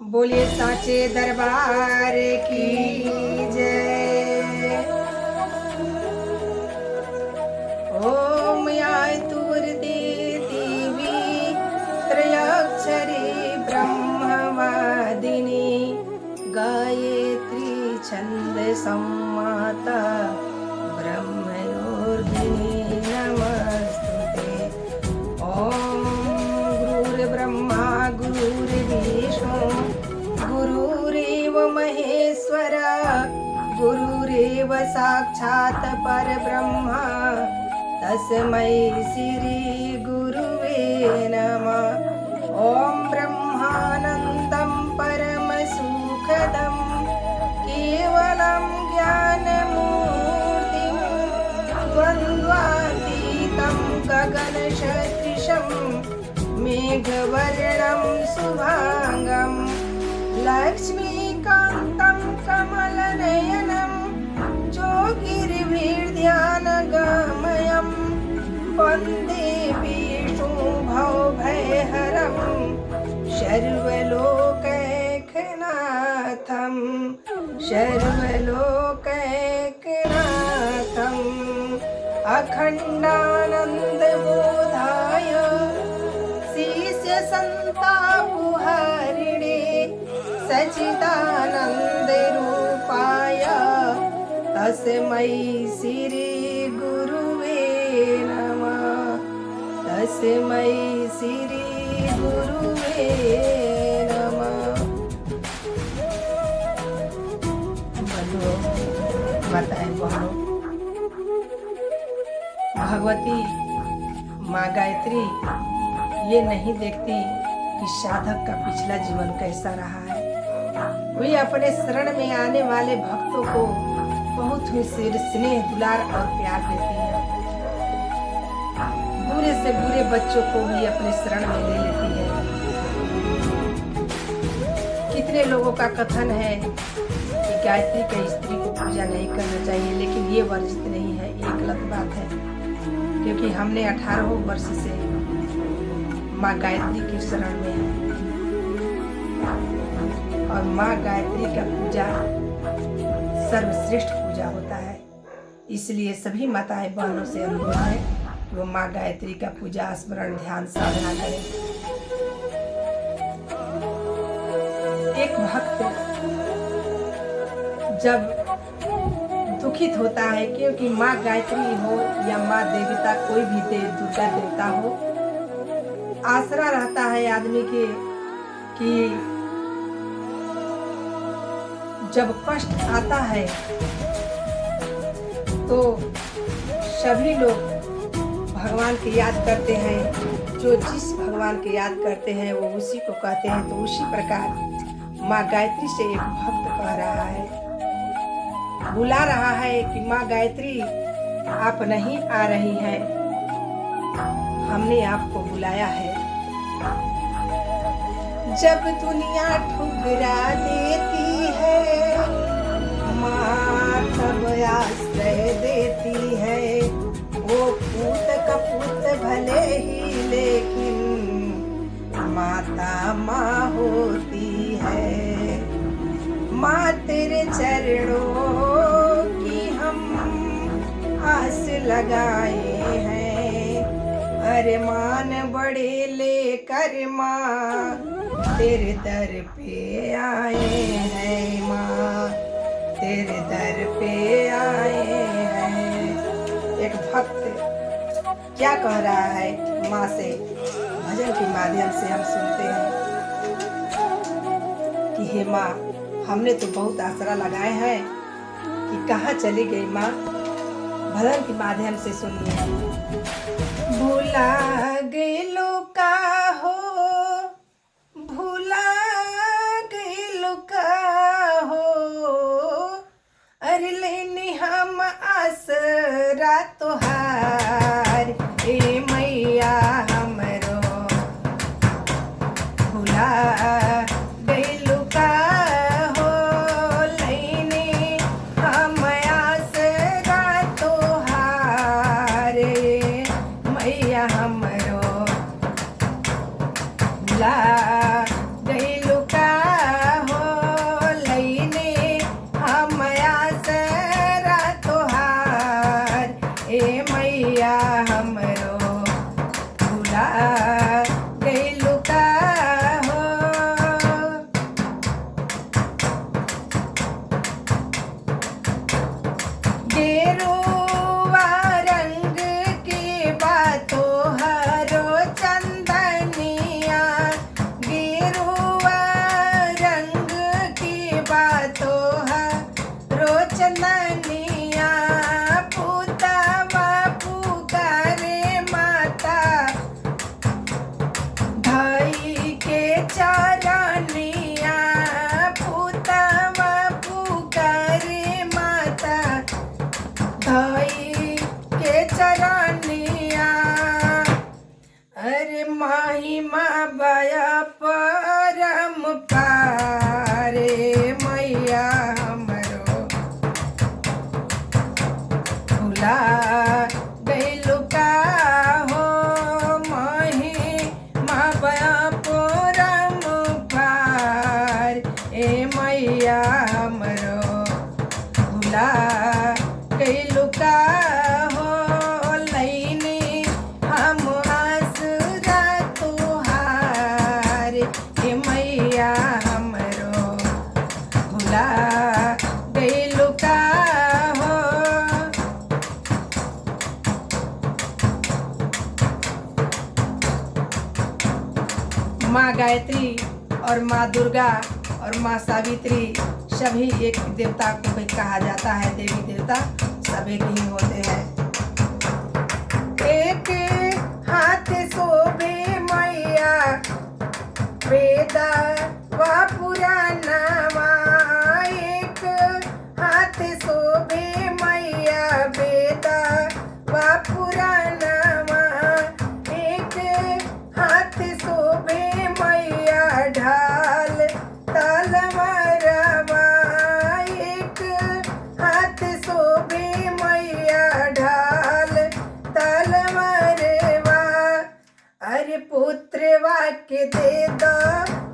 बोलिए साचे दरबार की जय। ओम आय तुरदे देवी त्रयाक्षरी ब्रह्मवादिनी गायत्री छंद सम्माता ब्रह्मयोगिनी नमस्तुते। ओम गुरुर्ब्रह्मा गुरुर्विष्णु गुरुरेव महेश्वर गुरुरेव साक्षात् परब्रह्म तस्मै श्री गुरुवे नमः। ओम ब्रह्मानन्दं परमसुखदं केवलं ज्ञानमूर्तिं द्वन्द्वातीतं गगनसदृशं मेघवर्णं शुभांगं लक्ष्मीकान्तं कमलनयनं योगिर्भिर्ध्यानगमयं वन्दे विष्णुभवभयहरं सर्वलोकैकनाथम् अखण्डानन्दबोधाय शिष्यसन्तापहारिणे सच्चिदानन्दरूपाय तस्मै श्री गुरुवे नमः। तस्मै श्री गुरुवे नमः। बंधुओं, माताएं बहनों, भगवती माँ गायत्री ये नहीं देखती कि साधक का पिछला जीवन कैसा रहा है। वे अपने शरण में आने वाले भक्तों को बहुत ही स्नेह दुलार और प्यार देती है। बुरे से बुरे बच्चों को भी अपने शरण में ले लेती है। कितने लोगों का कथन है कि गायत्री की स्त्री को पूजा नहीं करना चाहिए, लेकिन ये वर्जित नहीं है, ये गलत बात है। क्योंकि हमने 18 वर्ष से माँ गायत्री की शरण में है और माँ गायत्री का पूजा सर्वश्रेष्ठ पूजा होता है। इसलिए सभी माताएं बहनों से अनुरोध है कि वो माँ गायत्री का पूजा स्मरण ध्यान साधना करें। एक भक्त जब दुखित होता है, क्योंकि माँ गायत्री हो या माँ देवता कोई भी दुर्गा देवता हो, आसरा रहता है आदमी के कि जब कष्ट आता है तो सभी लोग भगवान की याद करते हैं। जो जिस भगवान की याद करते हैं वो उसी को कहते हैं। तो उसी प्रकार माँ गायत्री से एक भक्त कह रहा है, बुला रहा है कि माँ गायत्री आप नहीं आ रही हैं, हमने आपको बुलाया है। जब दुनिया ठुकरा देती है माँ तब आश्रय देती है। वो पूत कपूत भले ही लेकिन माता माँ होती है। माँ तेरे चरणों की हम आस लगाए हैं, अरमान बड़े लेकर माँ तेरे दर पे आए हैं। माँ तेरे दर पे आए हैं। एक भक्त क्या कह रहा है माँ से, भजन के माध्यम से हम सुनते हैं कि हे माँ, हमने तो बहुत आसरा लगाए हैं कि कहाँ चली गई माँ। भजन के माध्यम से सुनिए। भुला गइलो का हो, भुला गइलो का हो, अरे लेनी हम आसरा तोहार ए मैया हमरो। भुला गइलो का हो, लेनी हम आसरा तोहार मैया हमरो। भुला गइलो का ए मैया हमरो भुला गइलू का हो लैनी हम आसरा तोहार ए मैया हमरो भुला गइलू का हो। माँ गायत्री और माँ दुर्गा और माँ सावित्री सभी एक देवता को भी कहा जाता है, देवी देवता सब एक ही होते हैं। एक हाथ शोभे मैया वेदा व पुराणवा, एक हाथ शोभे मैया वेदा व पुराणवा, एक हाथ शोभे मैया ढाल तलवारवा, एक हाथ शोभे मैया ढाल तलवारवा। अरे पुत्रवा के दे दो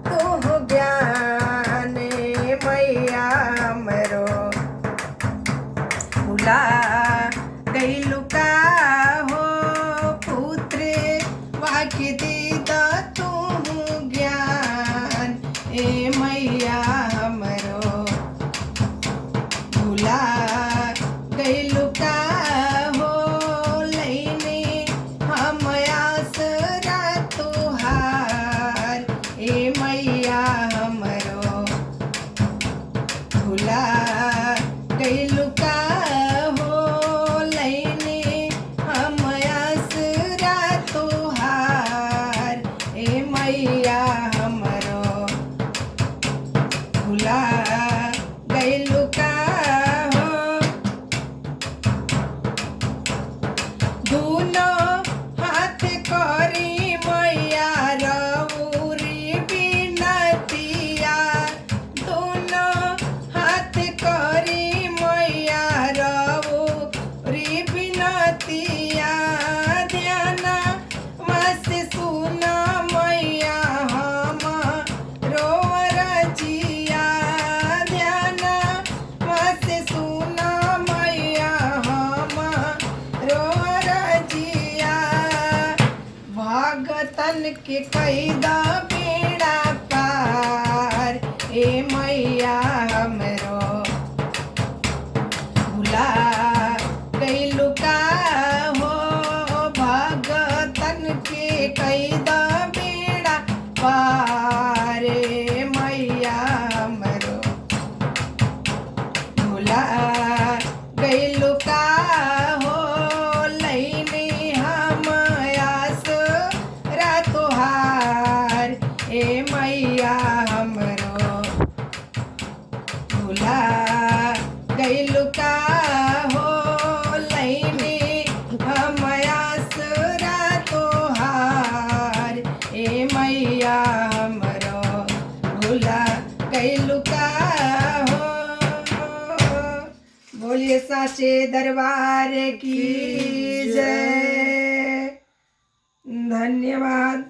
तू ज्ञान मैया हमरो भुला गइलू का हो, पुत्रवा के दे दो तू ज्ञान ए मैया हमरो भुला गइलू का हो लैनी हम आसरा तोहार ए मैया हमरो भुला गइलू का हो लैनी हम आसरा तोहार ए मैया हमरो भुला गइलू का हो। दोनों हाथ करी मैया रउरी बिनतिया, दोनों हाथ करी मैया रउरी बिनतिया, ध्यान मस सुन मैया हमरो रजिया, ध्यान मस सुन मैया हमरो रजिया। भगतन के कैदा बेड़ा पार ए मैया हमरो भुला गइलू का हो, भगतन के कैदा बेड़ा पार ए मैया हमरो भुला गइलू का हो लैनी हम आसरा तोहार ए मैया हमरो भुला गइलू का हो लैनी हम आसरा तोहार ए मैया हमरो भुला गइलू का हो। बोलिए साचे दरबार की जय। धन्यवाद।